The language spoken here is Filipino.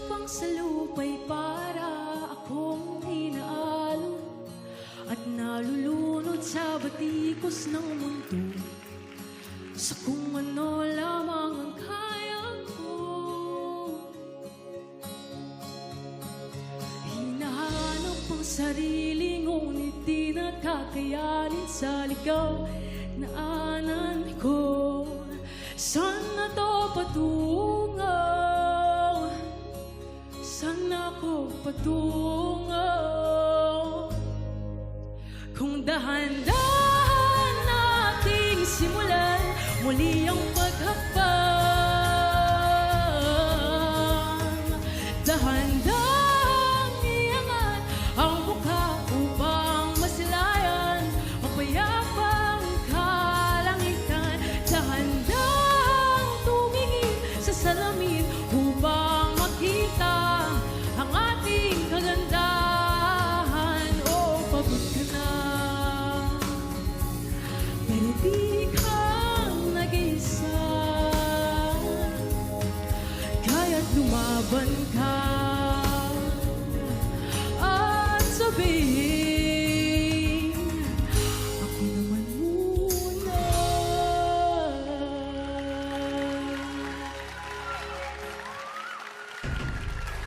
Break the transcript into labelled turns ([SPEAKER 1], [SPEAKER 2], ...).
[SPEAKER 1] pang salupay para akong inaalon at nalulunod sa batikos ng mundo, sa kung ano lamang ang kaya ko. Hinahanap ang sarili, ngunit di nakakayanin sa ligaw na anan ko. Saan na to patungo? Saan ako patungo? Kung dahan-dahan nating simulan muli ang paghapang, dahan-dahang iangat ang mukha upang masilayan ang payapang kalangitan, dahan-dahang tumingin sa salamin upang makita ang ating kagandahan. Oh, pagod ka na, pero di ka nag-isa, kaya't lumaban ka at sabihin